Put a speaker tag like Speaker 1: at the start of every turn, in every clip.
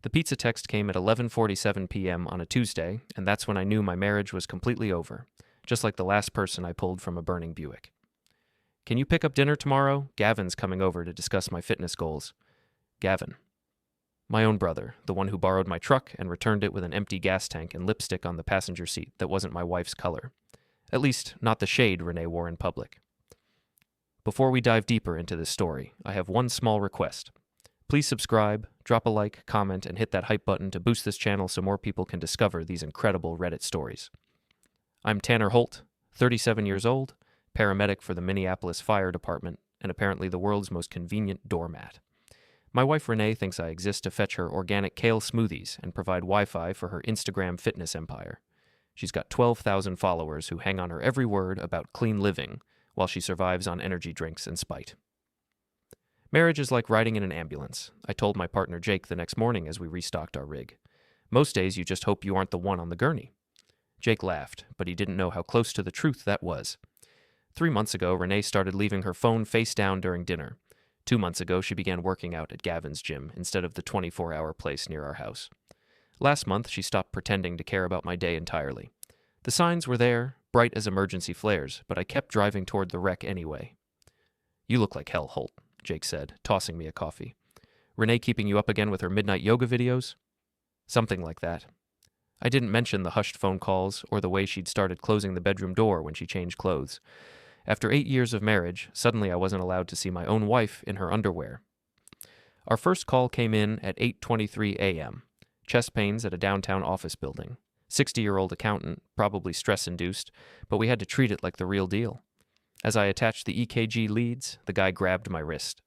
Speaker 1: The pizza text came at 11:47 p.m. on a Tuesday, and that's when I knew my marriage was completely over, just like the last person I pulled from a burning Buick. Can you pick up dinner tomorrow? Gavin's coming over to discuss my fitness goals. Gavin. My own brother, the one who borrowed my truck and returned it with an empty gas tank and lipstick on the passenger seat that wasn't my wife's color. At least, not the shade Renee wore in public. Before we dive deeper into this story, I have one small request. Please subscribe, drop a like, comment, and hit that hype button to boost this channel so more people can discover these incredible Reddit stories. I'm Tanner Holt, 37 years old, paramedic for the Minneapolis Fire Department, and apparently the world's most convenient doormat. My wife Renee thinks I exist to fetch her organic kale smoothies and provide Wi-Fi for her Instagram fitness empire. She's got 12,000 followers who hang on her every word about clean living while she survives on energy drinks and spite. Marriage is like riding in an ambulance, I told my partner Jake the next morning as we restocked our rig. Most days you just hope you aren't the one on the gurney. Jake laughed, but he didn't know how close to the truth that was. 3 months ago, Renee started leaving her phone face down during dinner. 2 months ago, she began working out at Gavin's gym instead of the 24-hour place near our house. Last month, she stopped pretending to care about my day entirely. The signs were there, bright as emergency flares, but I kept driving toward the wreck anyway. You look like hell, Holt, Jake said, tossing me a coffee. Renee keeping you up again with her midnight yoga videos? Something like that. I didn't mention the hushed phone calls or the way she'd started closing the bedroom door when she changed clothes. After 8 years of marriage, suddenly I wasn't allowed to see my own wife in her underwear. Our first call came in at 8:23 a.m. Chest pains at a downtown office building. 60-year-old accountant, probably stress-induced, but we had to treat it like the real deal. As I attached the EKG leads, the guy grabbed my wrist.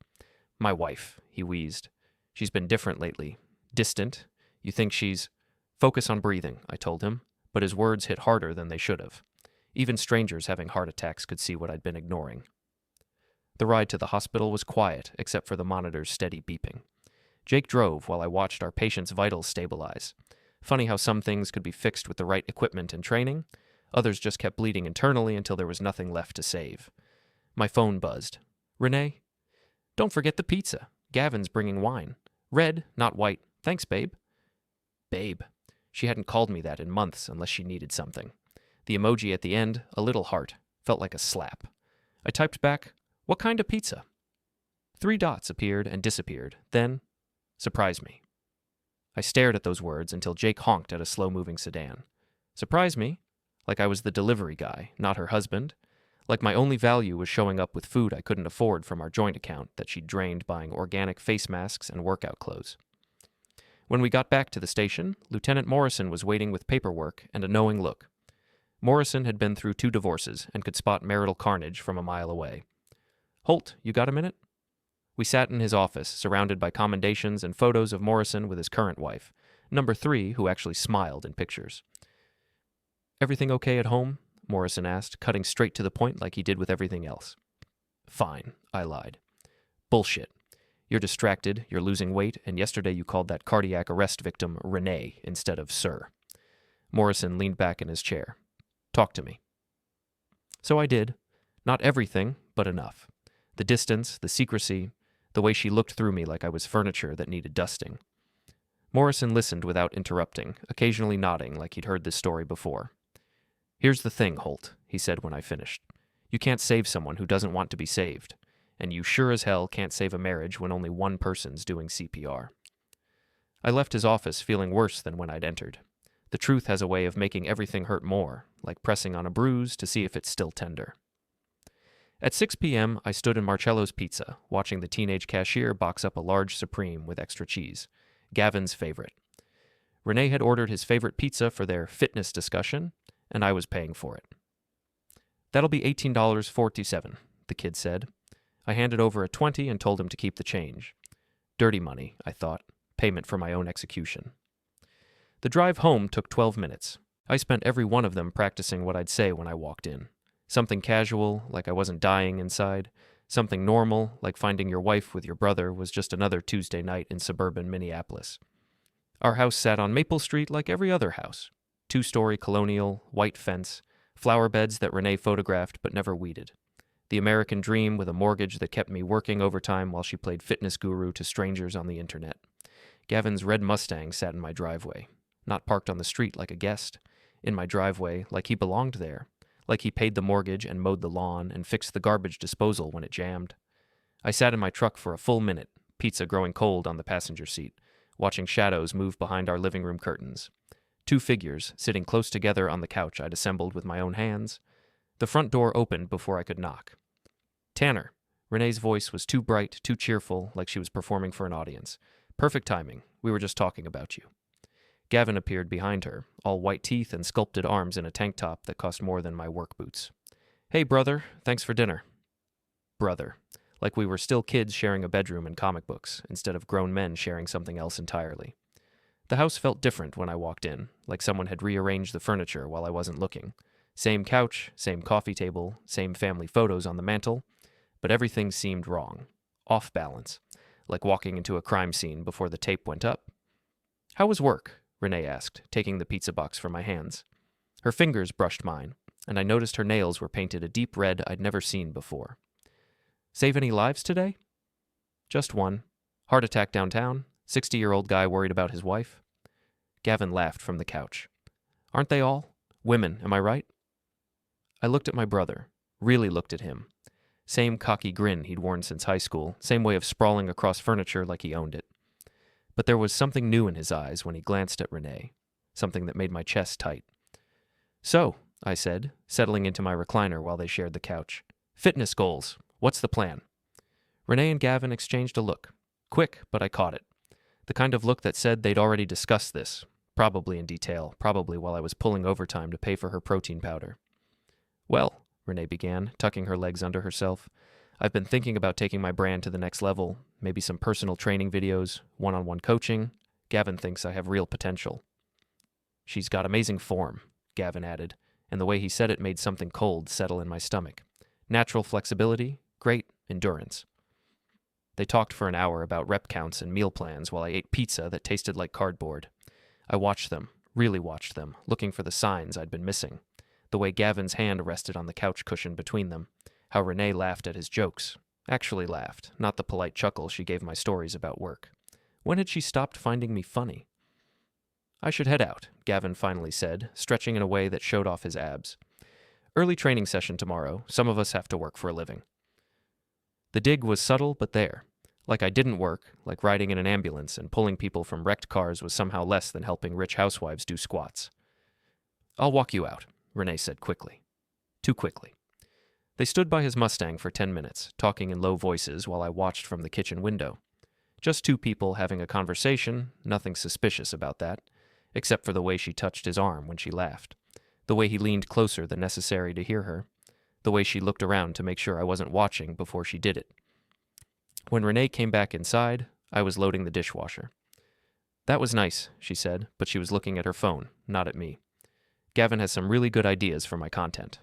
Speaker 1: My wife, he wheezed. She's been different lately. Distant. You think she's... Focus on breathing, I told him, but his words hit harder than they should have. Even strangers having heart attacks could see what I'd been ignoring. The ride to the hospital was quiet, except for the monitor's steady beeping. Jake drove while I watched our patient's vitals stabilize. Funny how some things could be fixed with the right equipment and training. Others just kept bleeding internally until there was nothing left to save. My phone buzzed. Renee? Don't forget the pizza. Gavin's bringing wine. Red, not white. Thanks, babe. Babe. She hadn't called me that in months unless she needed something. The emoji at the end, a little heart, felt like a slap. I typed back, what kind of pizza? 3 dots appeared and disappeared, then, surprise me. I stared at those words until Jake honked at a slow-moving sedan. Surprise me? Like I was the delivery guy, not her husband. Like my only value was showing up with food I couldn't afford from our joint account that she'd drained buying organic face masks and workout clothes. When we got back to the station, Lieutenant Morrison was waiting with paperwork and a knowing look. Morrison had been through 2 divorces and could spot marital carnage from a mile away. Holt, you got a minute? We sat in his office, surrounded by commendations and photos of Morrison with his current wife, number 3, who actually smiled in pictures. Everything okay at home? Morrison asked, cutting straight to the point like he did with everything else. Fine, I lied. Bullshit. You're distracted, you're losing weight, and yesterday you called that cardiac arrest victim Renee instead of Sir. Morrison leaned back in his chair. Talk to me. So I did. Not everything, but enough. The distance, the secrecy, the way she looked through me like I was furniture that needed dusting. Morrison listened without interrupting, occasionally nodding like he'd heard this story before. Here's the thing, Holt, he said when I finished. You can't save someone who doesn't want to be saved, and you sure as hell can't save a marriage when only one person's doing CPR. I left his office feeling worse than when I'd entered. The truth has a way of making everything hurt more, like pressing on a bruise to see if it's still tender. At 6 p.m., I stood in Marcello's Pizza, watching the teenage cashier box up a large Supreme with extra cheese, Gavin's favorite. Renee had ordered his favorite pizza for their fitness discussion, and I was paying for it. That'll be $18.47, the kid said. I handed over a 20 and told him to keep the change. Dirty money, I thought, payment for my own execution. The drive home took 12 minutes. I spent every one of them practicing what I'd say when I walked in. Something casual, like I wasn't dying inside. Something normal, like finding your wife with your brother was just another Tuesday night in suburban Minneapolis. Our house sat on Maple Street like every other house. 2-story colonial, white fence, flower beds that Renee photographed but never weeded. The American dream with a mortgage that kept me working overtime while she played fitness guru to strangers on the internet. Gavin's red Mustang sat in my driveway, not parked on the street like a guest. In my driveway, like he belonged there, like he paid the mortgage and mowed the lawn and fixed the garbage disposal when it jammed. I sat in my truck for a full minute, pizza growing cold on the passenger seat, watching shadows move behind our living room curtains. 2 figures sitting close together on the couch I'd assembled with my own hands. The front door opened before I could knock. Tanner. Renee's voice was too bright, too cheerful, like she was performing for an audience. Perfect timing. We were just talking about you. Gavin appeared behind her, all white teeth and sculpted arms in a tank top that cost more than my work boots. Hey, brother. Thanks for dinner. Brother. Like we were still kids sharing a bedroom and comic books, instead of grown men sharing something else entirely. The house felt different when I walked in, like someone had rearranged the furniture while I wasn't looking. Same couch, same coffee table, same family photos on the mantel, but everything seemed wrong, off balance, like walking into a crime scene before the tape went up. How was work? Renee asked, taking the pizza box from my hands. Her fingers brushed mine, and I noticed her nails were painted a deep red I'd never seen before. Save any lives today? Just one. Heart attack downtown. 60-year-old guy worried about his wife. Gavin laughed from the couch. Aren't they all? Women, am I right? I looked at my brother, really looked at him. Same cocky grin he'd worn since high school, same way of sprawling across furniture like he owned it. But there was something new in his eyes when he glanced at Renee, something that made my chest tight. So, I said, settling into my recliner while they shared the couch. Fitness goals. What's the plan? Renee and Gavin exchanged a look. Quick, but I caught it. The kind of look that said they'd already discussed this, probably in detail, probably while I was pulling overtime to pay for her protein powder. Well, Renee began, tucking her legs under herself, I've been thinking about taking my brand to the next level, maybe some personal training videos, one-on-one coaching. Gavin thinks I have real potential. She's got amazing form, Gavin added, and the way he said it made something cold settle in my stomach. Natural flexibility, great endurance. They talked for an hour about rep counts and meal plans while I ate pizza that tasted like cardboard. I watched them, really watched them, looking for the signs I'd been missing. The way Gavin's hand rested on the couch cushion between them. How Renee laughed at his jokes. Actually laughed, not the polite chuckle she gave my stories about work. When had she stopped finding me funny? I should head out, Gavin finally said, stretching in a way that showed off his abs. Early training session tomorrow. Some of us have to work for a living. The dig was subtle but there. Like I didn't work, like riding in an ambulance and pulling people from wrecked cars was somehow less than helping rich housewives do squats. I'll walk you out, Renee said quickly. Too quickly. They stood by his Mustang for 10 minutes, talking in low voices while I watched from the kitchen window. Just 2 people having a conversation, nothing suspicious about that, except for the way she touched his arm when she laughed, the way he leaned closer than necessary to hear her, the way she looked around to make sure I wasn't watching before she did it. When Renee came back inside, I was loading the dishwasher. That was nice, she said, but she was looking at her phone, not at me. Gavin has some really good ideas for my content.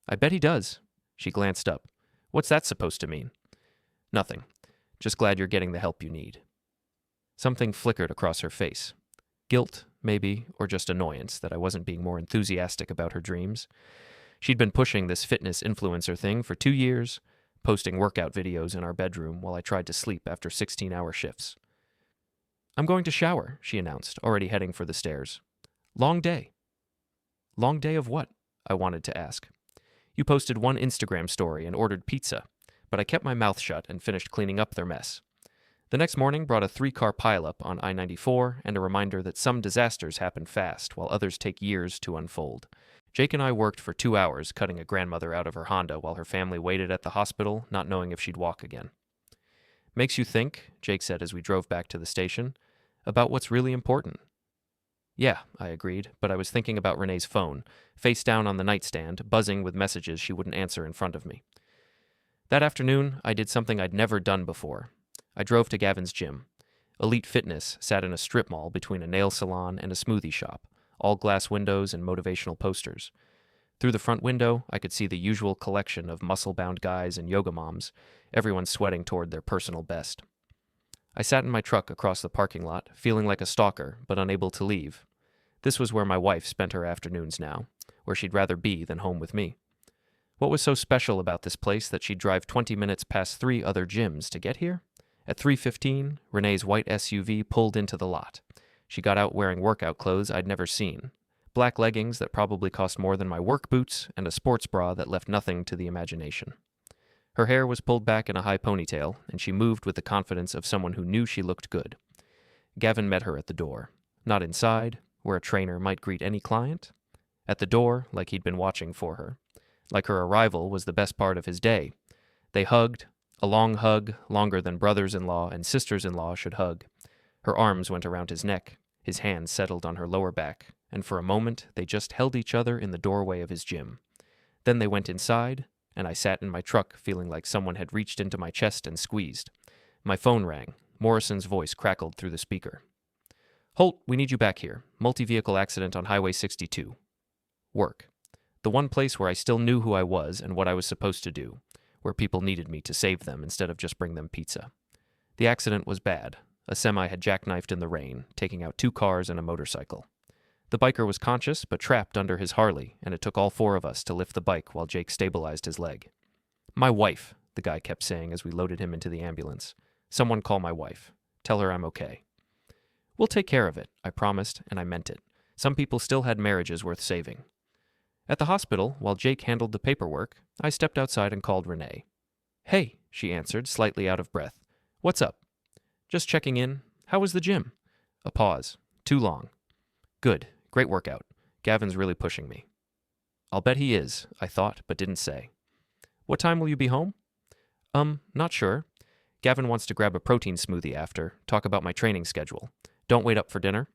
Speaker 1: I bet he does. She glanced up. What's that supposed to mean? Nothing. Just glad you're getting the help you need. Something flickered across her face. Guilt, maybe, or just annoyance that I wasn't being more enthusiastic about her dreams. She'd been pushing this fitness influencer thing for 2 years, posting workout videos in our bedroom while I tried to sleep after 16-hour shifts. I'm going to shower, she announced, already heading for the stairs. Long day. Long day of what? I wanted to ask. You posted one Instagram story and ordered pizza, but I kept my mouth shut and finished cleaning up their mess. The next morning brought a 3-car pileup on I-94 and a reminder that some disasters happen fast while others take years to unfold. Jake and I worked for 2 hours cutting a grandmother out of her Honda while her family waited at the hospital, not knowing if she'd walk again. Makes you think, Jake said as we drove back to the station, about what's really important. Yeah, I agreed, but I was thinking about Renee's phone, face down on the nightstand, buzzing with messages she wouldn't answer in front of me. That afternoon, I did something I'd never done before. I drove to Gavin's gym. Elite Fitness sat in a strip mall between a nail salon and a smoothie shop, all glass windows and motivational posters. Through the front window, I could see the usual collection of muscle-bound guys and yoga moms, everyone sweating toward their personal best. I sat in my truck across the parking lot, feeling like a stalker, but unable to leave. This was where my wife spent her afternoons now, where she'd rather be than home with me. What was so special about this place that she'd drive 20 minutes past 3 other gyms to get here? At 3:15, Renee's white SUV pulled into the lot. She got out wearing workout clothes I'd never seen. Black leggings that probably cost more than my work boots, and a sports bra that left nothing to the imagination. Her hair was pulled back in a high ponytail, and she moved with the confidence of someone who knew she looked good. Gavin met her at the door. Not inside, where a trainer might greet any client. At the door, like he'd been watching for her. Like her arrival was the best part of his day. They hugged, a long hug, longer than brothers-in-law and sisters-in-law should hug. Her arms went around his neck, his hands settled on her lower back, and for a moment they just held each other in the doorway of his gym. Then they went inside, and I sat in my truck feeling like someone had reached into my chest and squeezed. My phone rang. Morrison's voice crackled through the speaker. "Holt, we need you back here. Multi-vehicle accident on Highway 62. Work. The one place where I still knew who I was and what I was supposed to do, where people needed me to save them instead of just bring them pizza. The accident was bad. A semi had jackknifed in the rain, taking out 2 cars and a motorcycle. The biker was conscious but trapped under his Harley, and it took all 4 of us to lift the bike while Jake stabilized his leg. My wife, the guy kept saying as we loaded him into the ambulance. Someone call my wife. Tell her I'm okay. We'll take care of it, I promised, and I meant it. Some people still had marriages worth saving. At the hospital, while Jake handled the paperwork, I stepped outside and called Renee. Hey, she answered, slightly out of breath. What's up? Just checking in. How was the gym? A pause. Too long. Good. Great workout. Gavin's really pushing me. I'll bet he is, I thought, but didn't say. What time will you be home? Not sure. Gavin wants to grab a protein smoothie after, talk about my training schedule. Don't wait up for dinner.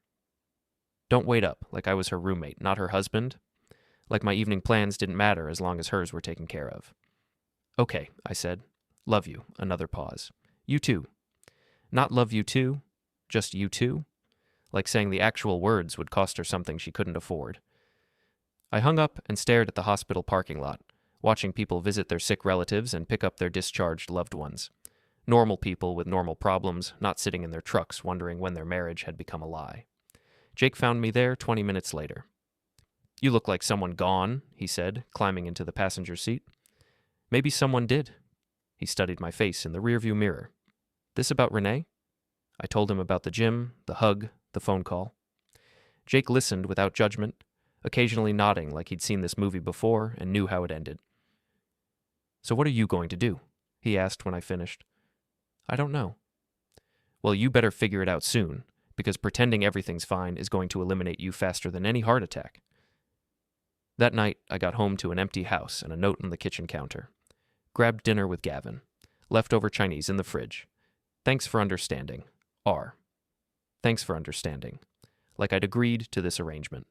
Speaker 1: Don't wait up, like I was her roommate, not her husband. Like my evening plans didn't matter as long as hers were taken care of. Okay, I said. Love you. Another pause. You too. Not love you too, just you too. Like saying the actual words would cost her something she couldn't afford. I hung up and stared at the hospital parking lot, watching people visit their sick relatives and pick up their discharged loved ones. Normal people with normal problems, not sitting in their trucks wondering when their marriage had become a lie. Jake found me there 20 minutes later. You look like someone gone, he said, climbing into the passenger seat. Maybe someone did. He studied my face in the rearview mirror. This about Renee? I told him about the gym, the hug, the phone call. Jake listened without judgment, occasionally nodding like he'd seen this movie before and knew how it ended. So what are you going to do? He asked when I finished. I don't know. Well, you better figure it out soon, because pretending everything's fine is going to eliminate you faster than any heart attack. That night, I got home to an empty house and a note on the kitchen counter. Grabbed dinner with Gavin. Leftover Chinese in the fridge. Thanks for understanding. R. Thanks for understanding. Like I'd agreed to this arrangement.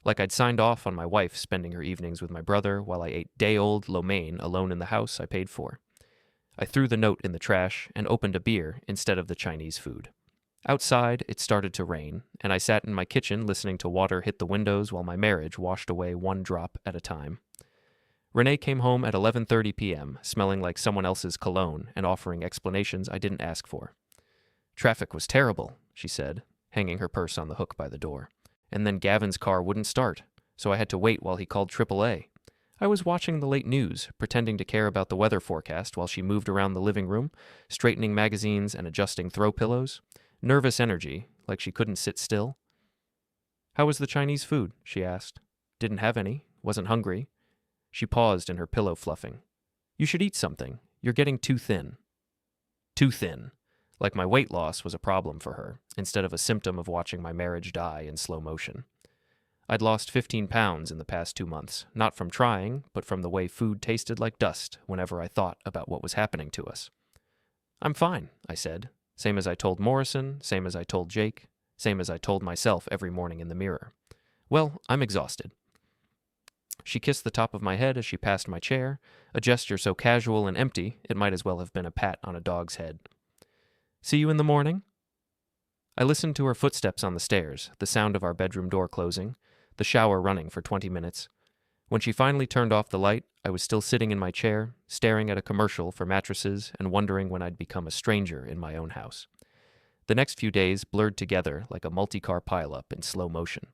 Speaker 1: Like I'd signed off on my wife spending her evenings with my brother while I ate day-old lo mein alone in the house I paid for. I threw the note in the trash and opened a beer instead of the Chinese food. Outside, it started to rain, and I sat in my kitchen listening to water hit the windows while my marriage washed away one drop at a time. Renee came home at 11:30 p.m., smelling like someone else's cologne and offering explanations I didn't ask for. Traffic was terrible, she said, hanging her purse on the hook by the door. And then Gavin's car wouldn't start, so I had to wait while he called AAA. I was watching the late news, pretending to care about the weather forecast while she moved around the living room, straightening magazines and adjusting throw pillows. Nervous energy, like she couldn't sit still. How was the Chinese food? She asked. Didn't have any. Wasn't hungry. She paused in her pillow fluffing. You should eat something. You're getting too thin. Too thin. Like my weight loss was a problem for her, instead of a symptom of watching my marriage die in slow motion. I'd lost 15 pounds in the past 2 months, not from trying, but from the way food tasted like dust whenever I thought about what was happening to us. I'm fine, I said. Same as I told Morrison, same as I told Jake, same as I told myself every morning in the mirror. Well, I'm exhausted. She kissed the top of my head as she passed my chair, a gesture so casual and empty it might as well have been a pat on a dog's head. See you in the morning? I listened to her footsteps on the stairs, the sound of our bedroom door closing, the shower running for 20 minutes. When she finally turned off the light, I was still sitting in my chair, staring at a commercial for mattresses and wondering when I'd become a stranger in my own house. The next few days blurred together like a multi-car pileup in slow motion.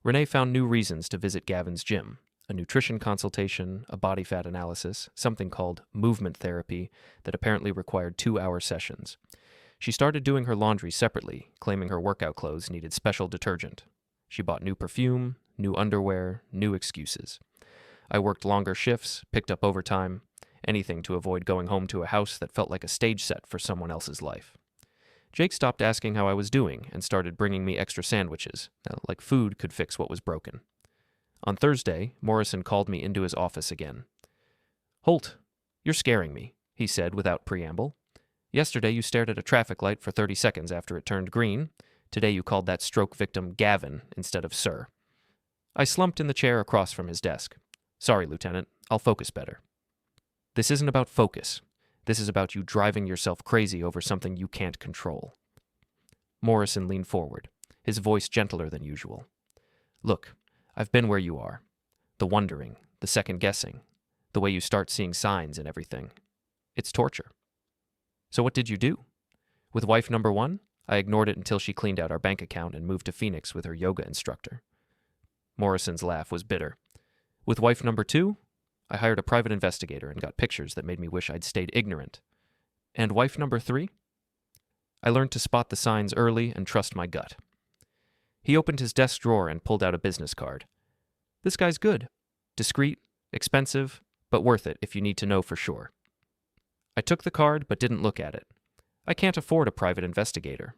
Speaker 1: Renee found new reasons to visit Gavin's gym. a nutrition consultation, a body fat analysis, something called movement therapy that apparently required 2-hour sessions. She started doing her laundry separately, claiming her workout clothes needed special detergent. She bought new perfume, new underwear, new excuses. I worked longer shifts, picked up overtime, anything to avoid going home to a house that felt like a stage set for someone else's life. Jake stopped asking how I was doing and started bringing me extra sandwiches, like food could fix what was broken. On Thursday, Morrison called me into his office again. "Holt, you're scaring me," he said without preamble. "Yesterday you stared at a traffic light for 30 seconds after it turned green. Today you called that stroke victim Gavin instead of sir." I slumped in the chair across from his desk. "Sorry, Lieutenant. I'll focus better." "This isn't about focus. This is about you driving yourself crazy over something you can't control." Morrison leaned forward, his voice gentler than usual. "Look, I've been where you are. The wondering, the second-guessing, the way you start seeing signs and everything. It's torture." "So what did you do?" "With wife number 1, I ignored it until she cleaned out our bank account and moved to Phoenix with her yoga instructor." Morrison's laugh was bitter. "With wife number 2, I hired a private investigator and got pictures that made me wish I'd stayed ignorant. And wife number 3? I learned to spot the signs early and trust my gut." He opened his desk drawer and pulled out a business card. "This guy's good. Discreet, expensive, but worth it if you need to know for sure." I took the card but didn't look at it. I can't afford a private investigator.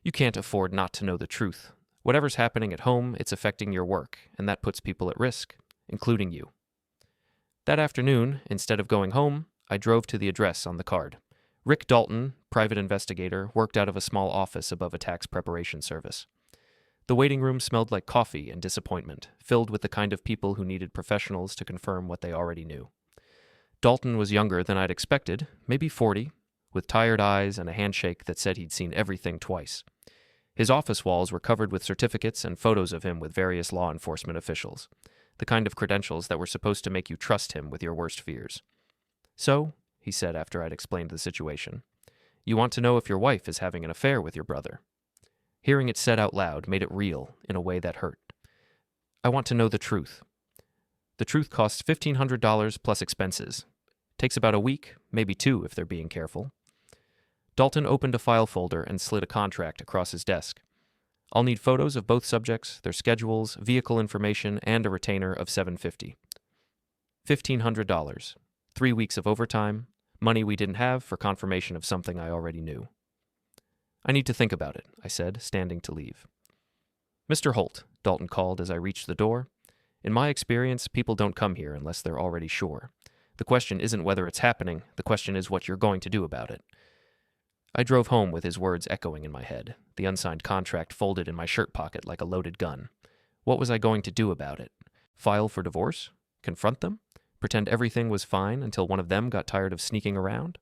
Speaker 1: You can't afford not to know the truth. Whatever's happening at home, it's affecting your work, and that puts people at risk, including you. That afternoon, instead of going home, I drove to the address on the card. Rick Dalton, private investigator, worked out of a small office above a tax preparation service. The waiting room smelled like coffee and disappointment, filled with the kind of people who needed professionals to confirm what they already knew. Dalton was younger than I'd expected, maybe 40, with tired eyes and a handshake that said he'd seen everything twice. His office walls were covered with certificates and photos of him with various law enforcement officials, the kind of credentials that were supposed to make you trust him with your worst fears. "So," he said after I'd explained the situation, "you want to know if your wife is having an affair with your brother?" Hearing it said out loud made it real in a way that hurt. "I want to know the truth. The truth costs $1,500 plus expenses. Takes about a week, maybe 2 if they're being careful." Dalton opened a file folder and slid a contract across his desk. "I'll need photos of both subjects, their schedules, vehicle information, and a retainer of $750. $1,500. 3 weeks of overtime, money we didn't have for confirmation of something I already knew." "I need to think about it," I said, standing to leave. "Mr. Holt," Dalton called as I reached the door. "In my experience, people don't come here unless they're already sure. The question isn't whether it's happening, the question is what you're going to do about it." I drove home with his words echoing in my head, the unsigned contract folded in my shirt pocket like a loaded gun. What was I going to do about it? File for divorce? Confront them? Pretend everything was fine until one of them got tired of sneaking around?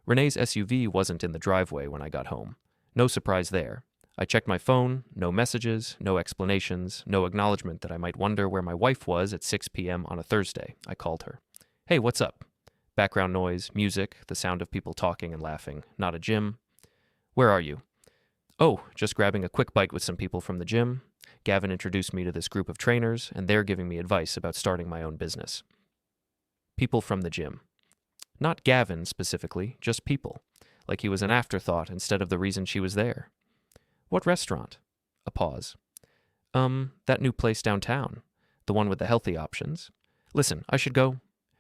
Speaker 1: Renee's SUV wasn't in the driveway when I got home. No surprise there. I checked my phone, no messages, no explanations, no acknowledgement that I might wonder where my wife was at 6 p.m. on a Thursday. I called her. "Hey, what's up?" Background noise, music, the sound of people talking and laughing. Not a gym. "Where are you?" "Oh, just grabbing a quick bite with some people from the gym. Gavin introduced me to this group of trainers, and they're giving me advice about starting my own business." People from the gym. Not Gavin specifically, just people. Like he was an afterthought instead of the reason she was there. "What restaurant?" A pause. That new place downtown. The one with the healthy options. Listen, I should go.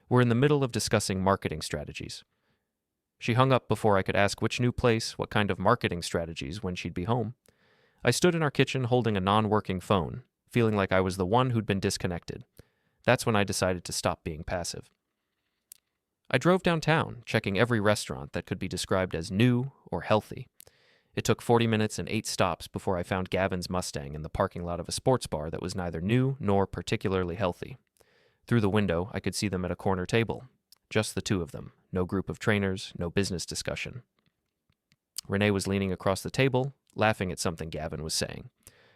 Speaker 1: We're in the middle of discussing marketing strategies." She hung up before I could ask which new place, what kind of marketing strategies, when she'd be home. I stood in our kitchen holding a non-working phone, feeling like I was the one who'd been disconnected. That's when I decided to stop being passive. I drove downtown, checking every restaurant that could be described as new or healthy. It took 40 minutes and 8 stops before I found Gavin's Mustang in the parking lot of a sports bar that was neither new nor particularly healthy. Through the window, I could see them at a corner table. Just the two of them. No group of trainers, no business discussion. Renee was leaning across the table, laughing at something Gavin was saying,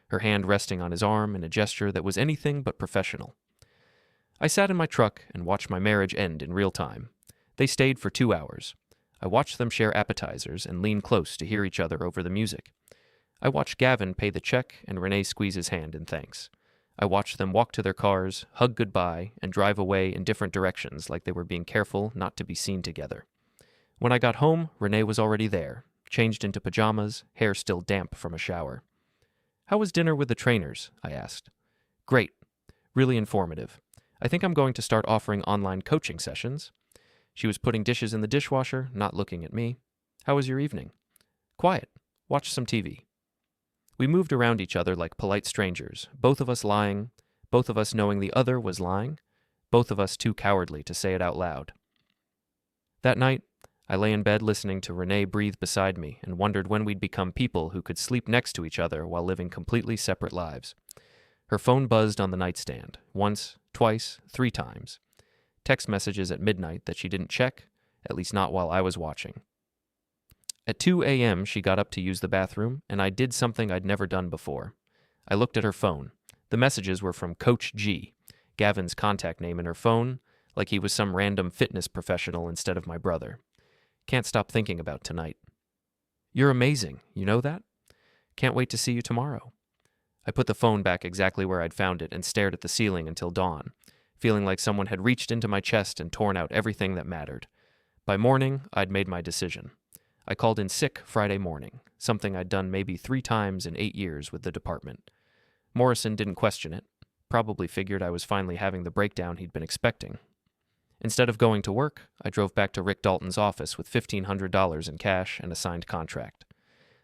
Speaker 1: her hand resting on his arm in a gesture that was anything but professional. I sat in my truck and watched my marriage end in real time. They stayed for 2 hours. I watched them share appetizers and lean close to hear each other over the music. I watched Gavin pay the check and Renee squeeze his hand in thanks. I watched them walk to their cars, hug goodbye, and drive away in different directions like they were being careful not to be seen together. When I got home, Renee was already there, changed into pajamas, hair still damp from a shower. "How was dinner with the trainers?" I asked. "Great. Really informative. I think I'm going to start offering online coaching sessions." She was putting dishes in the dishwasher, not looking at me. "How was your evening?" "Quiet. Watched some TV." We moved around each other like polite strangers, both of us lying, both of us knowing the other was lying, both of us too cowardly to say it out loud. That night, I lay in bed listening to Renee breathe beside me and wondered when we'd become people who could sleep next to each other while living completely separate lives. Her phone buzzed on the nightstand, once, twice, 3 times. Text messages at midnight that she didn't check, at least not while I was watching. At 2 a.m., she got up to use the bathroom, and I did something I'd never done before. I looked at her phone. The messages were from Coach G, Gavin's contact name in her phone, like he was some random fitness professional instead of my brother. Can't stop thinking about tonight. "You're amazing, you know that? Can't wait to see you tomorrow." I put the phone back exactly where I'd found it and stared at the ceiling until dawn, feeling like someone had reached into my chest and torn out everything that mattered. By morning, I'd made my decision. I called in sick Friday morning, something I'd done maybe 3 times in 8 years with the department. Morrison didn't question it, probably figured I was finally having the breakdown he'd been expecting. Instead of going to work, I drove back to Rick Dalton's office with $1,500 in cash and a signed contract.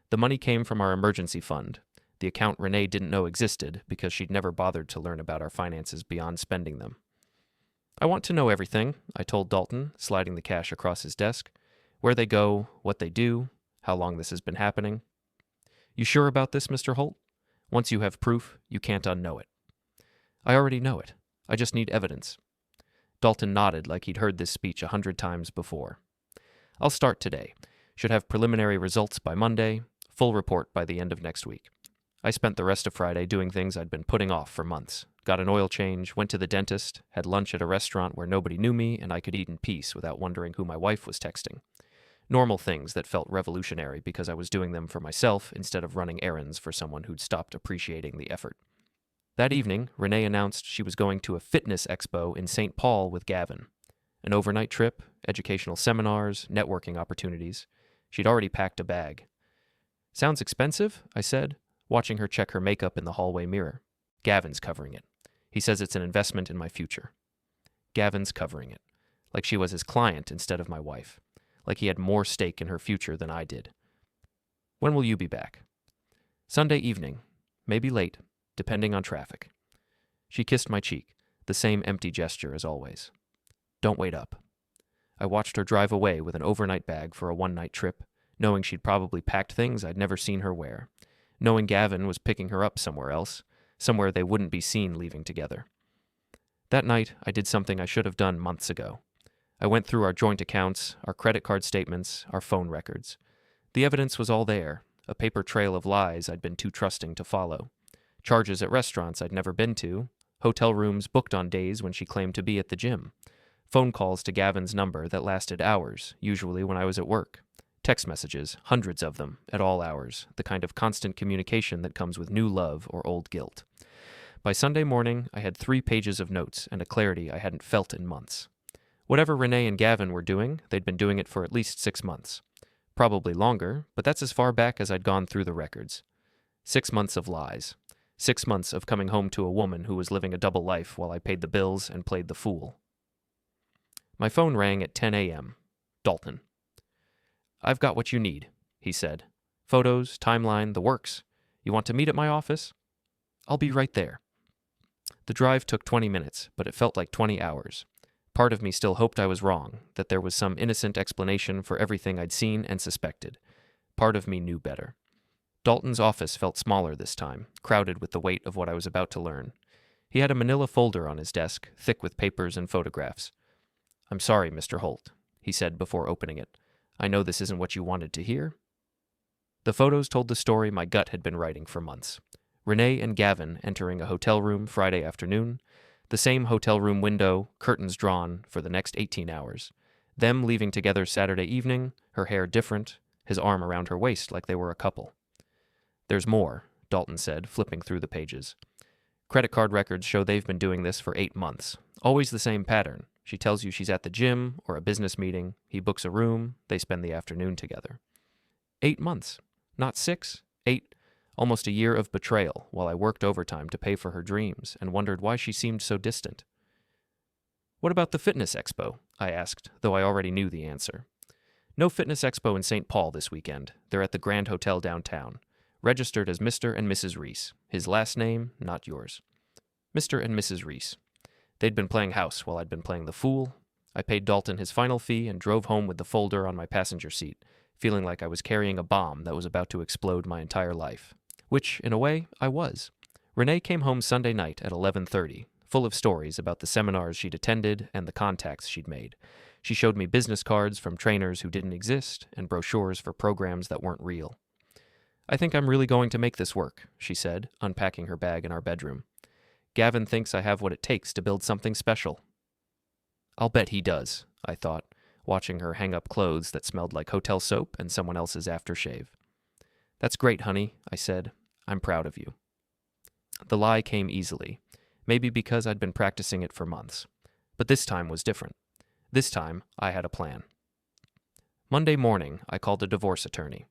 Speaker 1: The money came from our emergency fund, the account Renee didn't know existed because she'd never bothered to learn about our finances beyond spending them. "I want to know everything," I told Dalton, sliding the cash across his desk. "Where they go, what they do, how long this has been happening." "You sure about this, Mr. Holt? Once you have proof, you can't unknow it." "I already know it. I just need evidence." Dalton nodded like he'd heard this speech 100 times before. "I'll start today. Should have preliminary results by Monday, full report by the end of next week." I spent the rest of Friday doing things I'd been putting off for months. Got an oil change, went to the dentist, had lunch at a restaurant where nobody knew me and I could eat in peace without wondering who my wife was texting. Normal things that felt revolutionary because I was doing them for myself instead of running errands for someone who'd stopped appreciating the effort. That evening, Renee announced she was going to a fitness expo in St. Paul with Gavin. An overnight trip, educational seminars, networking opportunities. She'd already packed a bag. "Sounds expensive?" I said, watching her check her makeup in the hallway mirror. "Gavin's covering it. He says it's an investment in my future." Gavin's covering it. Like she was his client instead of my wife. Like he had more stake in her future than I did. "When will you be back?" "Sunday evening. Maybe late, depending on traffic." She kissed my cheek, the same empty gesture as always. "Don't wait up." I watched her drive away with an overnight bag for a one-night trip, knowing she'd probably packed things I'd never seen her wear, knowing Gavin was picking her up somewhere else, somewhere they wouldn't be seen leaving together. That night, I did something I should have done months ago. I went through our joint accounts, our credit card statements, our phone records. The evidence was all there, a paper trail of lies I'd been too trusting to follow. Charges at restaurants I'd never been to, hotel rooms booked on days when she claimed to be at the gym, phone calls to Gavin's number that lasted hours, usually when I was at work, text messages, hundreds of them, at all hours, the kind of constant communication that comes with new love or old guilt. By Sunday morning, I had 3 pages of notes and a clarity I hadn't felt in months. Whatever Renee and Gavin were doing, they'd been doing it for at least 6 months. Probably longer, but that's as far back as I'd gone through the records. 6 months of lies. 6 months of coming home to a woman who was living a double life while I paid the bills and played the fool. My phone rang at 10 a.m. Dalton. "I've got what you need," he said. "Photos, timeline, the works. You want to meet at my office?" "I'll be right there." The drive took 20 minutes, but it felt like 20 hours. Part of me still hoped I was wrong, that there was some innocent explanation for everything I'd seen and suspected. Part of me knew better. Dalton's office felt smaller this time, crowded with the weight of what I was about to learn. He had a manila folder on his desk, thick with papers and photographs. "I'm sorry, Mr. Holt," he said before opening it. "I know this isn't what you wanted to hear." The photos told the story my gut had been writing for months. Renee and Gavin entering a hotel room Friday afternoon, the same hotel room window, curtains drawn, for the next 18 hours. Them leaving together Saturday evening, her hair different, his arm around her waist like they were a couple. "There's more," Dalton said, flipping through the pages. Credit card records show they've been doing this for 8 months. Always the same pattern. She tells you she's at the gym or a business meeting. He books a room. They spend the afternoon together. 8 months. Not 6. 8. Almost a year of betrayal while I worked overtime to pay for her dreams and wondered why she seemed so distant. What about the fitness expo? I asked, though I already knew the answer. No fitness expo in St. Paul this weekend. They're at the Grand Hotel downtown. Registered as Mr. and Mrs. Reese. His last name, not yours. Mr. and Mrs. Reese. They'd been playing house while I'd been playing the fool. I paid Dalton his final fee and drove home with the folder on my passenger seat, feeling like I was carrying a bomb that was about to explode my entire life. Which, in a way, I was. Renee came home Sunday night at 11:30, full of stories about the seminars she'd attended and the contacts she'd made. She showed me business cards from trainers who didn't exist and brochures for programs that weren't real. I think I'm really going to make this work, she said, unpacking her bag in our bedroom. Gavin thinks I have what it takes to build something special. I'll bet he does, I thought, watching her hang up clothes that smelled like hotel soap and someone else's aftershave. That's great, honey, I said. I'm proud of you. The lie came easily, maybe because I'd been practicing it for months. But this time was different. This time, I had a plan. Monday morning, I called a divorce attorney.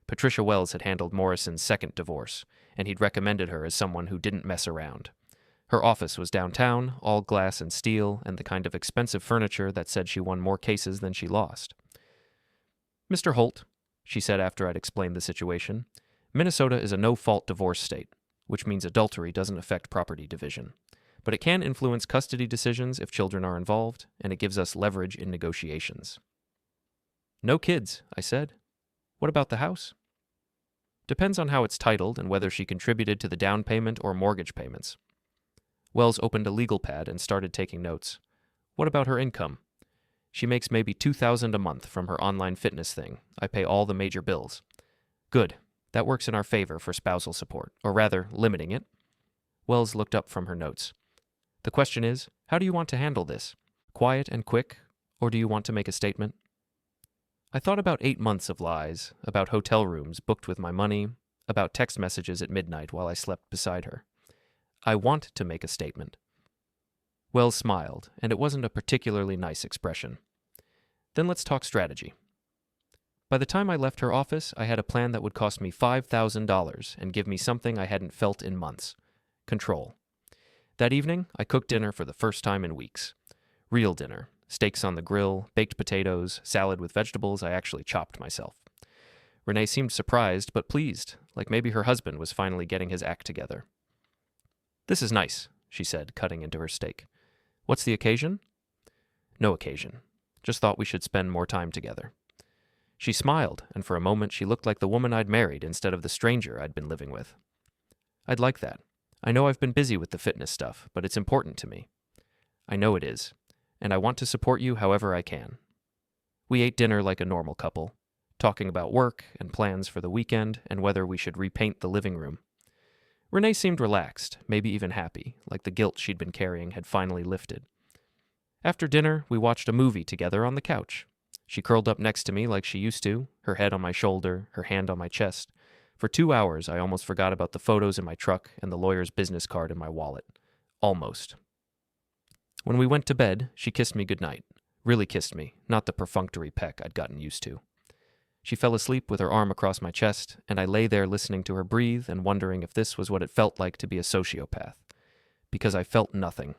Speaker 1: Patricia Wells had handled Morrison's second divorce, and he'd recommended her as someone who didn't mess around. Her office was downtown, all glass and steel, and the kind of expensive furniture that said she won more cases than she lost. Mr. Holt, she said after I'd explained the situation, Minnesota is a no-fault divorce state, which means adultery doesn't affect property division. But it can influence custody decisions if children are involved, and it gives us leverage in negotiations. No kids, I said. What about the house? Depends on how it's titled and whether she contributed to the down payment or mortgage payments. Wells opened a legal pad and started taking notes. What about her income? She makes maybe $2,000 a month from her online fitness thing. I pay all the major bills. Good. That works in our favor for spousal support, or rather, limiting it. Wells looked up from her notes. The question is, how do you want to handle this? Quiet and quick, or do you want to make a statement? I thought about 8 months of lies, about hotel rooms booked with my money, about text messages at midnight while I slept beside her. I want to make a statement. Wells smiled, and it wasn't a particularly nice expression. Then let's talk strategy. By the time I left her office, I had a plan that would cost me $5,000 and give me something I hadn't felt in months. Control. That evening, I cooked dinner for the first time in weeks. Real dinner. Steaks on the grill, baked potatoes, salad with vegetables I actually chopped myself. Renee seemed surprised but pleased, like maybe her husband was finally getting his act together. This is nice, she said, cutting into her steak. What's the occasion? No occasion. Just thought we should spend more time together. She smiled, and for a moment she looked like the woman I'd married instead of the stranger I'd been living with. I'd like that. I know I've been busy with the fitness stuff, but it's important to me. I know it is. And I want to support you however I can. We ate dinner like a normal couple, talking about work and plans for the weekend and whether we should repaint the living room. Renee seemed relaxed, maybe even happy, like the guilt she'd been carrying had finally lifted. After dinner, we watched a movie together on the couch. She curled up next to me like she used to, her head on my shoulder, her hand on my chest. For 2 hours, I almost forgot about the photos in my truck and the lawyer's business card in my wallet. Almost. When we went to bed, she kissed me goodnight. Really kissed me, not the perfunctory peck I'd gotten used to. She fell asleep with her arm across my chest, and I lay there listening to her breathe and wondering if this was what it felt like to be a sociopath. Because I felt nothing.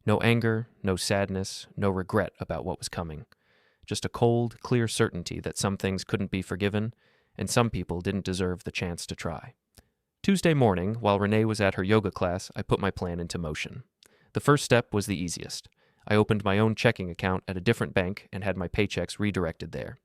Speaker 1: No anger, no sadness, no regret about what was coming. Just a cold, clear certainty that some things couldn't be forgiven, and some people didn't deserve the chance to try. Tuesday morning, while Renee was at her yoga class, I put my plan into motion. The first step was the easiest. I opened my own checking account at a different bank and had my paychecks redirected there.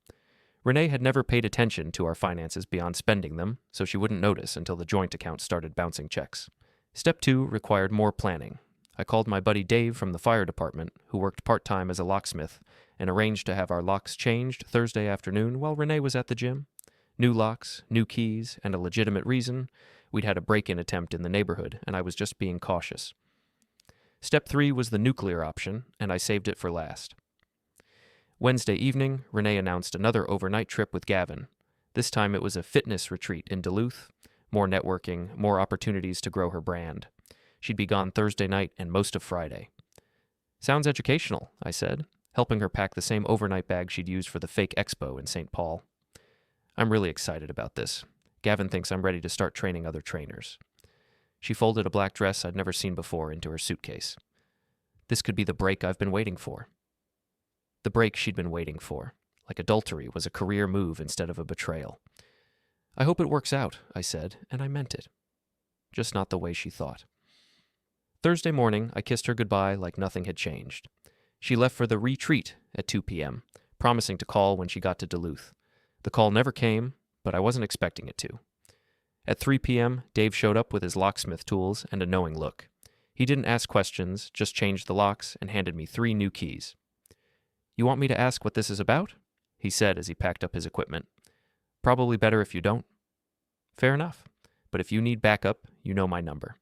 Speaker 1: Renee had never paid attention to our finances beyond spending them, so she wouldn't notice until the joint account started bouncing checks. Step 2 required more planning. I called my buddy Dave from the fire department, who worked part-time as a locksmith, and arranged to have our locks changed Thursday afternoon while Renee was at the gym. New locks, new keys, and a legitimate reason. We'd had a break-in attempt in the neighborhood, and I was just being cautious. Step 3 was the nuclear option, and I saved it for last. Wednesday evening, Renee announced another overnight trip with Gavin. This time it was a fitness retreat in Duluth. More networking, more opportunities to grow her brand. She'd be gone Thursday night and most of Friday. Sounds educational, I said, helping her pack the same overnight bag she'd used for the fake expo in St. Paul. I'm really excited about this. Gavin thinks I'm ready to start training other trainers. She folded a black dress I'd never seen before into her suitcase. This could be the break I've been waiting for. The break she'd been waiting for, like adultery was a career move instead of a betrayal. I hope it works out, I said, and I meant it. Just not the way she thought. Thursday morning, I kissed her goodbye like nothing had changed. She left for the retreat at 2 p.m., promising to call when she got to Duluth. The call never came, but I wasn't expecting it to. At 3 p.m., Dave showed up with his locksmith tools and a knowing look. He didn't ask questions, just changed the locks and handed me 3 new keys. You want me to ask what this is about? He said as he packed up his equipment. Probably better if you don't. Fair enough. But if you need backup, you know my number.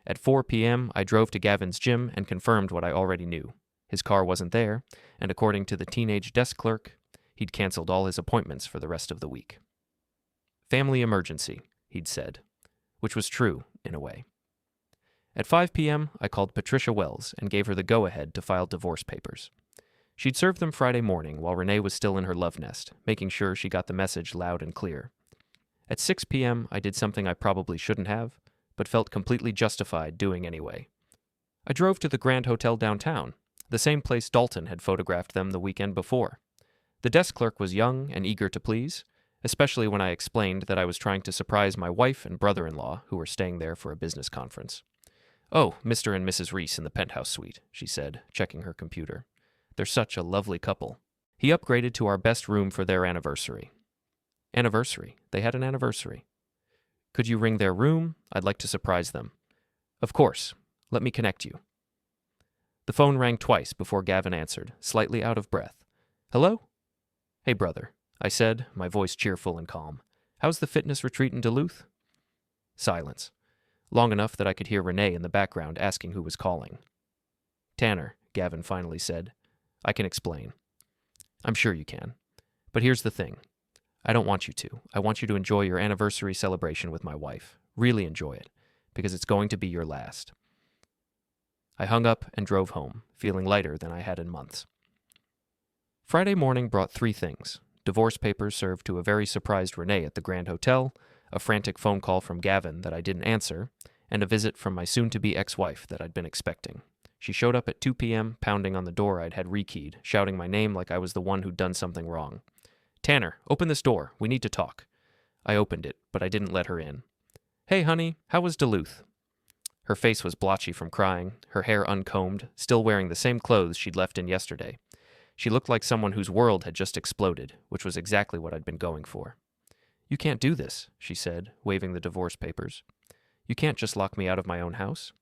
Speaker 1: At 4 p.m., I drove to Gavin's gym and confirmed what I already knew. His car wasn't there, and according to the teenage desk clerk, he'd canceled all his appointments for the rest of the week. Family emergency, he'd said, which was true, in a way. At 5 p.m., I called Patricia Wells and gave her the go-ahead to file divorce papers. She'd served them Friday morning while Renee was still in her love nest, making sure she got the message loud and clear. At 6 p.m., I did something I probably shouldn't have, but felt completely justified doing anyway. I drove to the Grand Hotel downtown, the same place Dalton had photographed them the weekend before. The desk clerk was young and eager to please, especially when I explained that I was trying to surprise my wife and brother-in-law who were staying there for a business conference. Oh, Mr. and Mrs. Reese in the penthouse suite, she said, checking her computer. They're such a lovely couple. He upgraded to our best room for their anniversary. Anniversary. They had an anniversary. Could you ring their room? I'd like to surprise them. Of course. Let me connect you. The phone rang twice before Gavin answered, slightly out of breath. Hello? Hey, brother, I said, my voice cheerful and calm. How's the fitness retreat in Duluth? Silence. Long enough that I could hear Renee in the background asking who was calling. Tanner, Gavin finally said. I can explain. I'm sure you can. But here's the thing. I don't want you to. I want you to enjoy your anniversary celebration with my wife. Really enjoy it, because it's going to be your last. I hung up and drove home, feeling lighter than I had in months. Friday morning brought 3 things. Divorce papers served to a very surprised Renee at the Grand Hotel, a frantic phone call from Gavin that I didn't answer, and a visit from my soon-to-be ex-wife that I'd been expecting. She showed up at 2 p.m., pounding on the door I'd had rekeyed, shouting my name like I was the one who'd done something wrong. Tanner, open this door. We need to talk. I opened it, but I didn't let her in. Hey, honey, how was Duluth? Her face was blotchy from crying, her hair uncombed, still wearing the same clothes she'd left in yesterday. She looked like someone whose world had just exploded, which was exactly what I'd been going for. You can't do this, she said, waving the divorce papers. You can't just lock me out of my own house.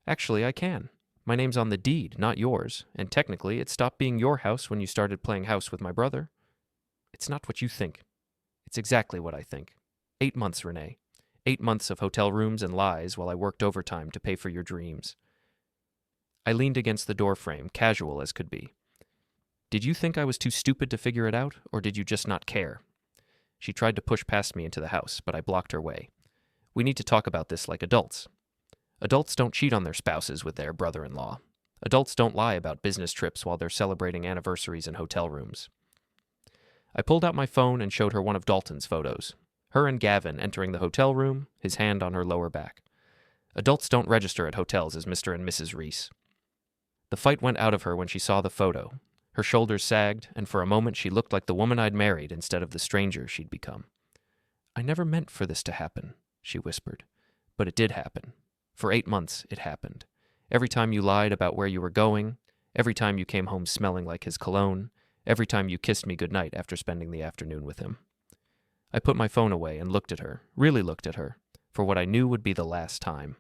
Speaker 1: Actually, I can. My name's on the deed, not yours, and technically it stopped being your house when you started playing house with my brother. It's not what you think. It's exactly what I think. 8 months, Renee. 8 months of hotel rooms and lies while I worked overtime to pay for your dreams. I leaned against the doorframe, casual as could be. Did you think I was too stupid to figure it out, or did you just not care? She tried to push past me into the house, but I blocked her way. We need to talk about this like adults. Adults don't cheat on their spouses with their brother-in-law. Adults don't lie about business trips while they're celebrating anniversaries in hotel rooms. I pulled out my phone and showed her one of Dalton's photos. Her and Gavin entering the hotel room, his hand on her lower back. Adults don't register at hotels as Mr. and Mrs. Reese. The fight went out of her when she saw the photo. Her shoulders sagged, and for a moment she looked like the woman I'd married instead of the stranger she'd become. I never meant for this to happen, she whispered. But it did happen. For 8 months, it happened. Every time you lied about where you were going, every time you came home smelling like his cologne, every time you kissed me goodnight after spending the afternoon with him. I put my phone away and looked at her, really looked at her, for what I knew would be the last time.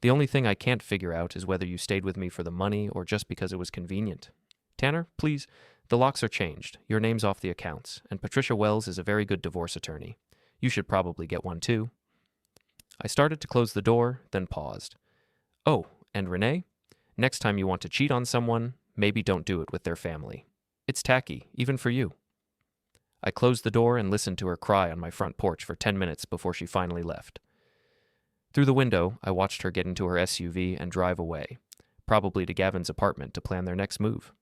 Speaker 1: The only thing I can't figure out is whether you stayed with me for the money or just because it was convenient. Tanner, please, the locks are changed, your name's off the accounts, and Patricia Wells is a very good divorce attorney. You should probably get one too. I started to close the door, then paused. Oh, and Renee? Next time you want to cheat on someone, maybe don't do it with their family. It's tacky, even for you. I closed the door and listened to her cry on my front porch for 10 minutes before she finally left. Through the window, I watched her get into her SUV and drive away, probably to Gavin's apartment to plan their next move.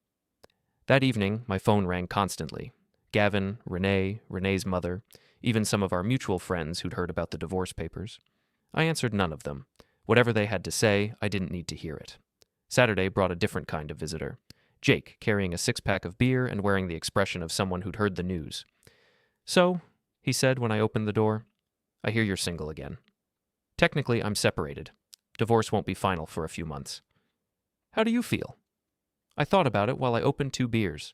Speaker 1: That evening, my phone rang constantly. Gavin, Renee, Renee's mother, even some of our mutual friends who'd heard about the divorce papers. I answered none of them. Whatever they had to say, I didn't need to hear it. Saturday brought a different kind of visitor. Jake, carrying a six-pack of beer and wearing the expression of someone who'd heard the news. "So," he said when I opened the door, "I hear you're single again. Technically, I'm separated. Divorce won't be final for a few months. How do you feel?" I thought about it while I opened 2 beers.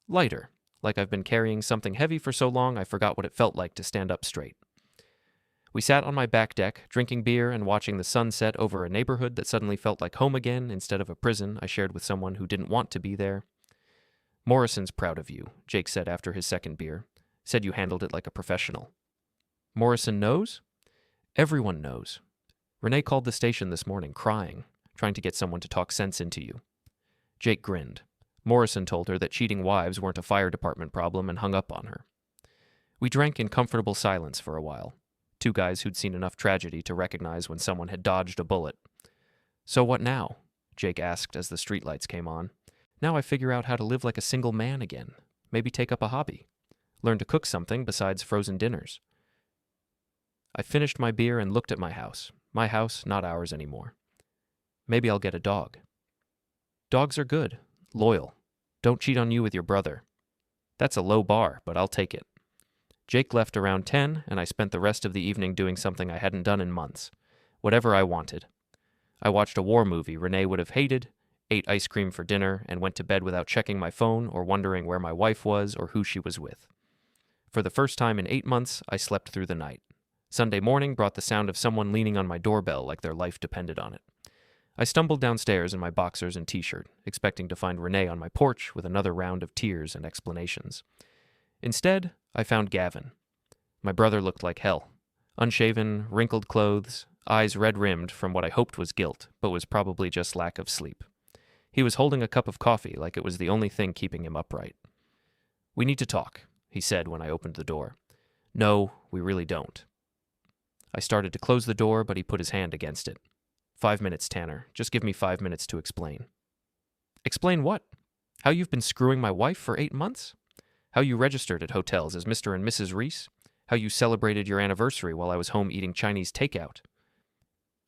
Speaker 1: Lighter, like I've been carrying something heavy for so long I forgot what it felt like to stand up straight. We sat on my back deck, drinking beer and watching the sun set over a neighborhood that suddenly felt like home again instead of a prison I shared with someone who didn't want to be there. "Morrison's proud of you," Jake said after his second beer. "Said you handled it like a professional." "Morrison knows?" "Everyone knows. Renee called the station this morning, crying, trying to get someone to talk sense into you." Jake grinned. Morrison told her that cheating wives weren't a fire department problem and hung up on her. We drank in comfortable silence for a while. 2 guys who'd seen enough tragedy to recognize when someone had dodged a bullet. "So what now?" Jake asked as the streetlights came on. "Now I figure out how to live like a single man again. Maybe take up a hobby. Learn to cook something besides frozen dinners." I finished my beer and looked at my house. My house, not ours anymore. "Maybe I'll get a dog." "Dogs are good. Loyal. Don't cheat on you with your brother." "That's a low bar, but I'll take it." Jake left around 10, and I spent the rest of the evening doing something I hadn't done in months. Whatever I wanted. I watched a war movie Renee would have hated, ate ice cream for dinner, and went to bed without checking my phone or wondering where my wife was or who she was with. For the first time in 8 months, I slept through the night. Sunday morning brought the sound of someone leaning on my doorbell like their life depended on it. I stumbled downstairs in my boxers and t-shirt, expecting to find Renee on my porch with another round of tears and explanations. Instead, I found Gavin. My brother looked like hell. Unshaven, wrinkled clothes, eyes red-rimmed from what I hoped was guilt, but was probably just lack of sleep. He was holding a cup of coffee like it was the only thing keeping him upright. "We need to talk," he said when I opened the door. "No, we really don't." I started to close the door, but he put his hand against it. 5 minutes, Tanner. Just give me 5 minutes to explain." "Explain what? How you've been screwing my wife for 8 months? How you registered at hotels as Mr. and Mrs. Reese? How you celebrated your anniversary while I was home eating Chinese takeout?"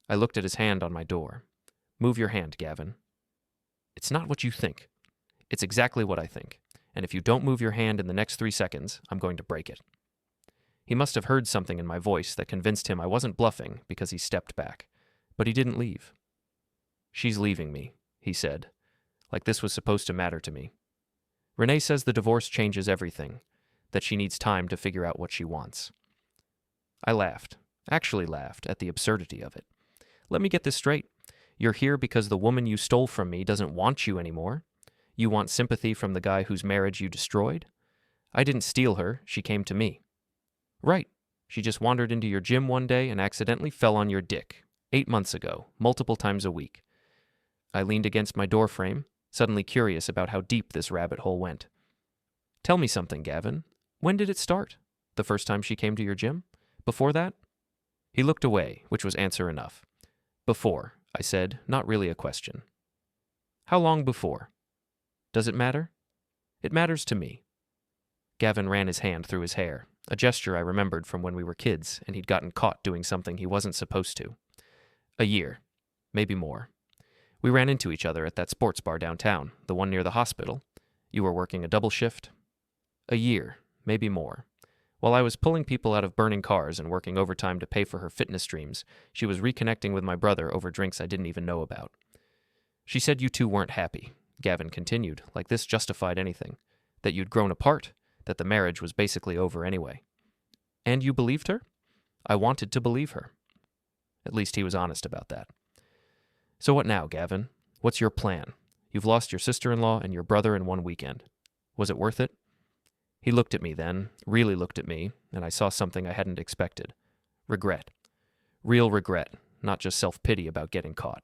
Speaker 1: I looked at his hand on my door. "Move your hand, Gavin." "It's not what you think. It's exactly what I think. And if you don't move your hand in the next 3 seconds, I'm going to break it." He must have heard something in my voice that convinced him I wasn't bluffing because he stepped back. But he didn't leave. "She's leaving me," he said, like this was supposed to matter to me. "Renee says the divorce changes everything, that she needs time to figure out what she wants." I laughed, actually laughed, at the absurdity of it. "Let me get this straight. You're here because the woman you stole from me doesn't want you anymore? You want sympathy from the guy whose marriage you destroyed? I didn't steal her, she came to me." "Right. She just wandered into your gym one day and accidentally fell on your dick. 8 months ago, multiple times a week." I leaned against my doorframe, suddenly curious about how deep this rabbit hole went. "Tell me something, Gavin. When did it start? The first time she came to your gym? Before that?" He looked away, which was answer enough. "Before," I said, not really a question. "How long before?" "Does it matter?" "It matters to me." Gavin ran his hand through his hair, a gesture I remembered from when we were kids and he'd gotten caught doing something he wasn't supposed to. "A year. Maybe more. We ran into each other at that sports bar downtown, the one near the hospital. You were working a double shift." "A year. Maybe more. While I was pulling people out of burning cars and working overtime to pay for her fitness dreams, she was reconnecting with my brother over drinks I didn't even know about." "She said you two weren't happy," Gavin continued, like this justified anything. "That you'd grown apart, that the marriage was basically over anyway." "And you believed her?" "I wanted to believe her." At least he was honest about that. "So what now, Gavin? What's your plan? You've lost your sister-in-law and your brother in one weekend. Was it worth it?" He looked at me then, really looked at me, and I saw something I hadn't expected. Regret. Real regret, not just self-pity about getting caught.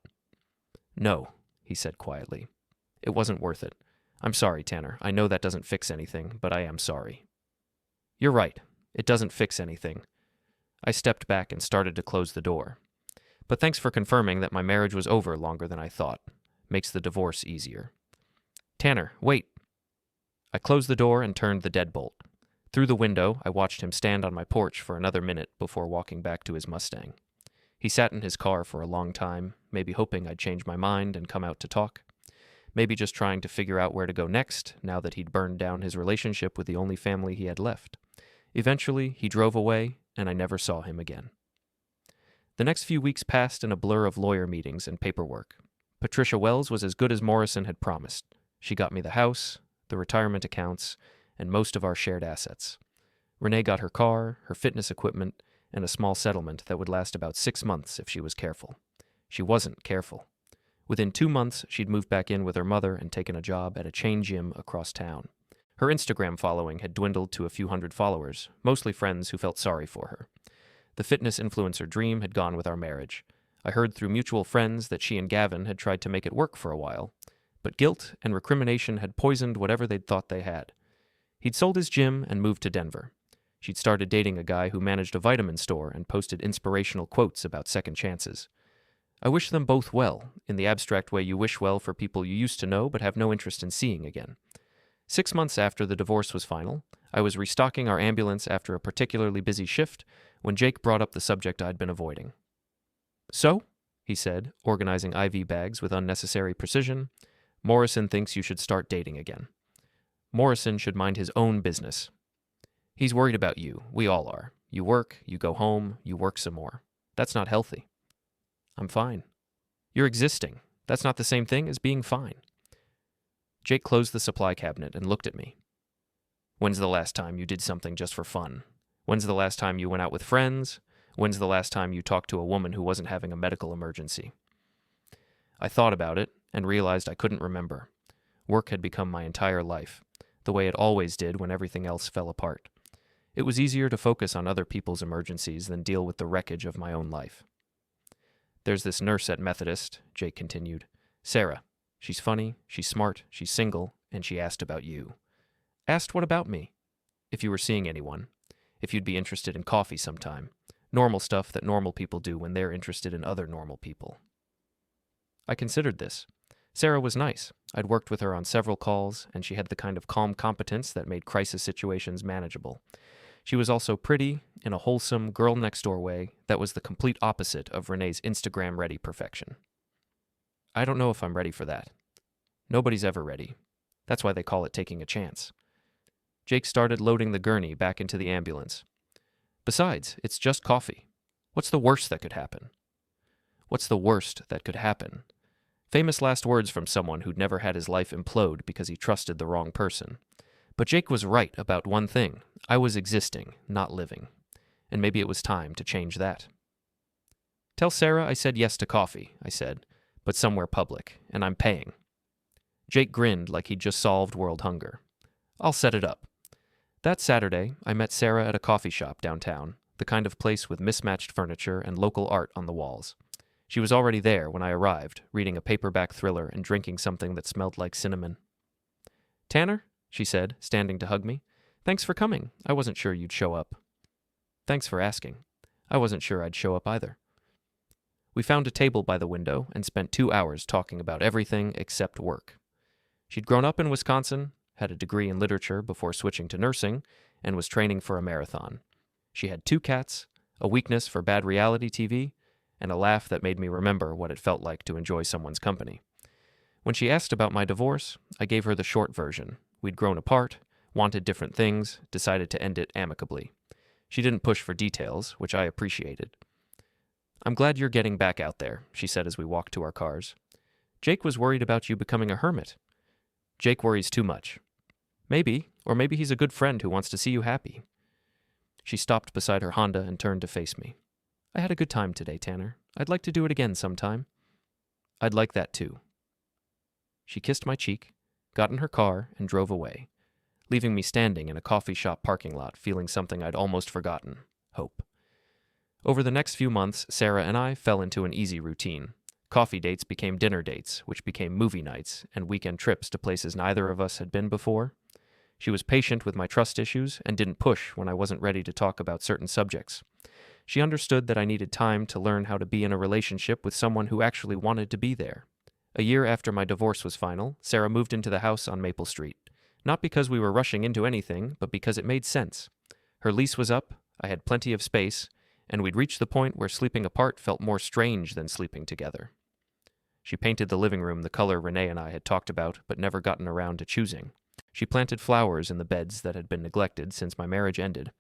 Speaker 1: "No," he said quietly. "It wasn't worth it. I'm sorry, Tanner. I know that doesn't fix anything, but I am sorry." "You're right. It doesn't fix anything." I stepped back and started to close the door. But thanks for confirming that my marriage was over longer than I thought. Makes the divorce easier. Tanner, wait. I closed the door and turned the deadbolt. Through the window, I watched him stand on my porch for another minute before walking back to his Mustang. He sat in his car for a long time, maybe hoping I'd change my mind and come out to talk. Maybe just trying to figure out where to go next, now that he'd burned down his relationship with the only family he had left. Eventually, he drove away, and I never saw him again. The next few weeks passed in a blur of lawyer meetings and paperwork. Patricia Wells was as good as Morrison had promised. She got me the house, the retirement accounts, and most of our shared assets. Renee got her car, her fitness equipment, and a small settlement that would last about 6 months if she was careful. She wasn't careful. Within 2 months, she'd moved back in with her mother and taken a job at a chain gym across town. Her Instagram following had dwindled to a few hundred followers, mostly friends who felt sorry for her. The fitness influencer dream had gone with our marriage. I heard through mutual friends that she and Gavin had tried to make it work for a while, but guilt and recrimination had poisoned whatever they'd thought they had. He'd sold his gym and moved to Denver. She'd started dating a guy who managed a vitamin store and posted inspirational quotes about second chances. I wish them both well, in the abstract way you wish well for people you used to know but have no interest in seeing again. 6 months after the divorce was final, I was restocking our ambulance after a particularly busy shift when Jake brought up the subject I'd been avoiding. "So," he said, organizing IV bags with unnecessary precision, "Morrison thinks you should start dating again. Morrison should mind his own business. He's worried about you. We all are. You work, you go home, you work some more. That's not healthy." "I'm fine." "You're existing. That's not the same thing as being fine." Jake closed the supply cabinet and looked at me. "When's the last time you did something just for fun? When's the last time you went out with friends? When's the last time you talked to a woman who wasn't having a medical emergency?" I thought about it and realized I couldn't remember. Work had become my entire life, the way it always did when everything else fell apart. It was easier to focus on other people's emergencies than deal with the wreckage of my own life. "There's this nurse at Methodist," Jake continued. "Sarah. She's funny, she's smart, she's single, and she asked about you." "Asked what about me?" "If you were seeing anyone. If you'd be interested in coffee sometime. Normal stuff that normal people do when they're interested in other normal people." I considered this. Sarah was nice. I'd worked with her on several calls, and she had the kind of calm competence that made crisis situations manageable. She was also pretty, in a wholesome, girl-next-door way that was the complete opposite of Renee's Instagram-ready perfection. "I don't know if I'm ready for that." Nobody's ever ready. That's why they call it taking a chance. Jake started loading the gurney back into the ambulance. "Besides, it's just coffee. What's the worst that could happen?" What's the worst that could happen? Famous last words from someone who'd never had his life implode because he trusted the wrong person. But Jake was right about one thing. I was existing, not living. And maybe it was time to change that. "Tell Sarah I said yes to coffee," I said, "but somewhere public, and I'm paying." Jake grinned like he'd just solved world hunger. "I'll set it up." That Saturday, I met Sarah at a coffee shop downtown, the kind of place with mismatched furniture and local art on the walls. She was already there when I arrived, reading a paperback thriller and drinking something that smelled like cinnamon. "Tanner," she said, standing to hug me. "Thanks for coming. I wasn't sure you'd show up." "Thanks for asking. I wasn't sure I'd show up either." We found a table by the window and spent 2 hours talking about everything except work. She'd grown up in Wisconsin, had a degree in literature before switching to nursing, and was training for a marathon. She had 2 cats, a weakness for bad reality TV, and a laugh that made me remember what it felt like to enjoy someone's company. When she asked about my divorce, I gave her the short version. We'd grown apart, wanted different things, decided to end it amicably. She didn't push for details, which I appreciated. "I'm glad you're getting back out there," she said as we walked to our cars. "Jake was worried about you becoming a hermit." "Jake worries too much." "Maybe, or maybe he's a good friend who wants to see you happy." She stopped beside her Honda and turned to face me. "I had a good time today, Tanner. I'd like to do it again sometime." "I'd like that too." She kissed my cheek, got in her car, and drove away, leaving me standing in a coffee shop parking lot feeling something I'd almost forgotten: hope. Over the next few months, Sarah and I fell into an easy routine. Coffee dates became dinner dates, which became movie nights, and weekend trips to places neither of us had been before. She was patient with my trust issues and didn't push when I wasn't ready to talk about certain subjects. She understood that I needed time to learn how to be in a relationship with someone who actually wanted to be there. A year after my divorce was final, Sarah moved into the house on Maple Street. Not because we were rushing into anything, but because it made sense. Her lease was up, I had plenty of space, and we'd reached the point where sleeping apart felt more strange than sleeping together. She painted the living room the color Renee and I had talked about but never gotten around to choosing. She planted flowers in the beds that had been neglected since my marriage ended.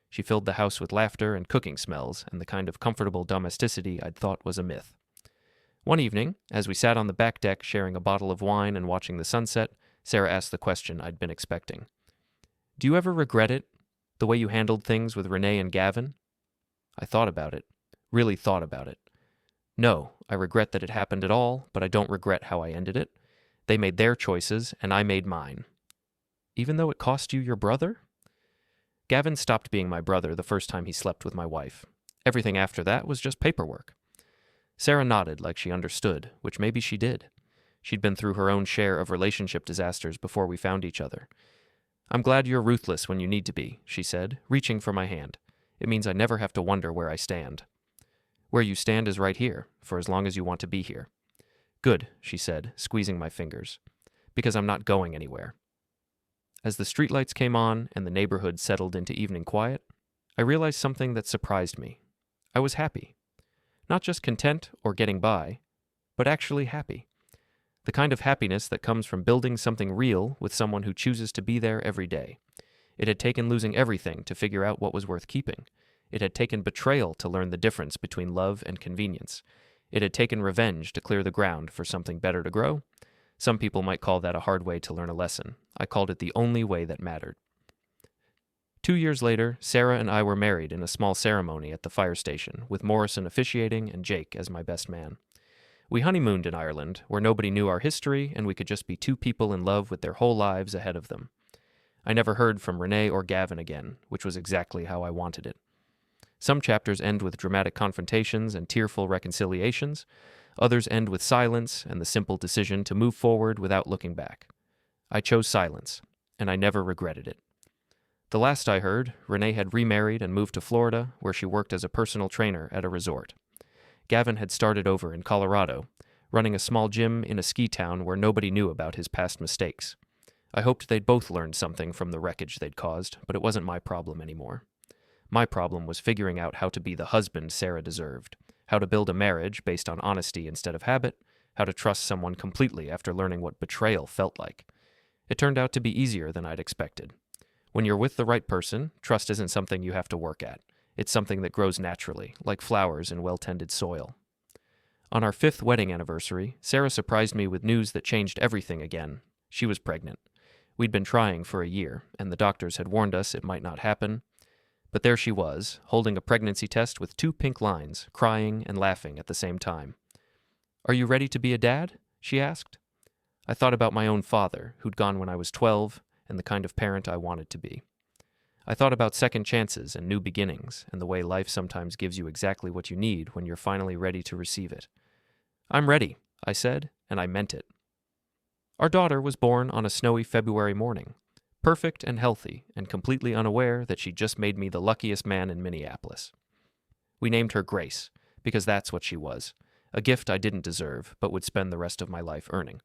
Speaker 1: She filled the house with laughter and cooking smells and the kind of comfortable domesticity I'd thought was a myth. One evening, as we sat on the back deck sharing a bottle of wine and watching the sunset, Sarah asked the question I'd been expecting. "Do you ever regret it? The way you handled things with Renee and Gavin?" I thought about it. Really thought about it. No, I regret that it happened at all, but I don't regret how I ended it. They made their choices, and I made mine. Even though it cost you your brother? Gavin stopped being my brother the first time he slept with my wife. Everything after that was just paperwork. Sarah nodded like she understood, which maybe she did. She'd been through her own share of relationship disasters before we found each other. "I'm glad you're ruthless when you need to be," she said, reaching for my hand. "It means I never have to wonder where I stand." "Where you stand is right here, for as long as you want to be here." "Good," she said, squeezing my fingers, "because I'm not going anywhere." As the streetlights came on and the neighborhood settled into evening quiet, I realized something that surprised me. I was happy. Not just content or getting by, but actually happy. The kind of happiness that comes from building something real with someone who chooses to be there every day. It had taken losing everything to figure out what was worth keeping. It had taken betrayal to learn the difference between love and convenience. It had taken revenge to clear the ground for something better to grow. Some people might call that a hard way to learn a lesson. I called it the only way that mattered. 2 years later, Sarah and I were married in a small ceremony at the fire station, with Morrison officiating and Jake as my best man. We honeymooned in Ireland, where nobody knew our history and we could just be two people in love with their whole lives ahead of them. I never heard from Renee or Gavin again, which was exactly how I wanted it. Some chapters end with dramatic confrontations and tearful reconciliations. Others end with silence and the simple decision to move forward without looking back. I chose silence, and I never regretted it. The last I heard, Renee had remarried and moved to Florida, where she worked as a personal trainer at a resort. Gavin had started over in Colorado, running a small gym in a ski town where nobody knew about his past mistakes. I hoped they'd both learned something from the wreckage they'd caused, but it wasn't my problem anymore. My problem was figuring out how to be the husband Sarah deserved, how to build a marriage based on honesty instead of habit, how to trust someone completely after learning what betrayal felt like. It turned out to be easier than I'd expected. When you're with the right person, trust isn't something you have to work at. It's something that grows naturally, like flowers in well-tended soil. On our 5th wedding anniversary, Sarah surprised me with news that changed everything again. She was pregnant. We'd been trying for a year, and the doctors had warned us it might not happen. But there she was, holding a pregnancy test with 2 pink lines, crying and laughing at the same time. "Are you ready to be a dad?" she asked. I thought about my own father, who'd gone when I was 12, and the kind of parent I wanted to be. I thought about second chances and new beginnings, and the way life sometimes gives you exactly what you need when you're finally ready to receive it. "I'm ready," I said, and I meant it. Our daughter was born on a snowy February morning, perfect and healthy, and completely unaware that she just made me the luckiest man in Minneapolis. We named her Grace, because that's what she was, a gift I didn't deserve, but would spend the rest of my life earning.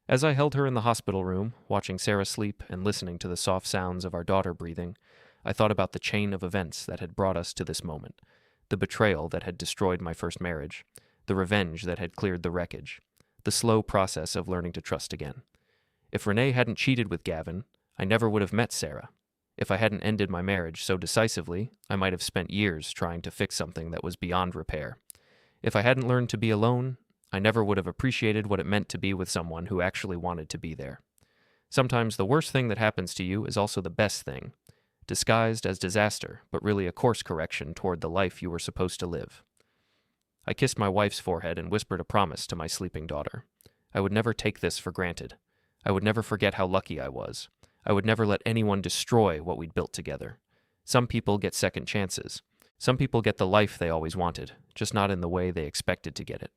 Speaker 1: As I held her in the hospital room, watching Sarah sleep and listening to the soft sounds of our daughter breathing, I thought about the chain of events that had brought us to this moment, the betrayal that had destroyed my first marriage, the revenge that had cleared the wreckage, the slow process of learning to trust again. If Renee hadn't cheated with Gavin, I never would have met Sarah. If I hadn't ended my marriage so decisively, I might have spent years trying to fix something that was beyond repair. If I hadn't learned to be alone, I never would have appreciated what it meant to be with someone who actually wanted to be there. Sometimes the worst thing that happens to you is also the best thing, disguised as disaster, but really a course correction toward the life you were supposed to live. I kissed my wife's forehead and whispered a promise to my sleeping daughter. I would never take this for granted. I would never forget how lucky I was. I would never let anyone destroy what we'd built together. Some people get second chances. Some people get the life they always wanted, just not in the way they expected to get it.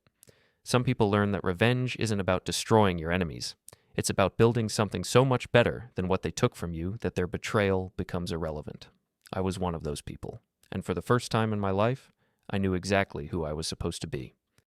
Speaker 1: Some people learn that revenge isn't about destroying your enemies. It's about building something so much better than what they took from you that their betrayal becomes irrelevant. I was one of those people. and for the first time in my life, I knew exactly who I was supposed to be.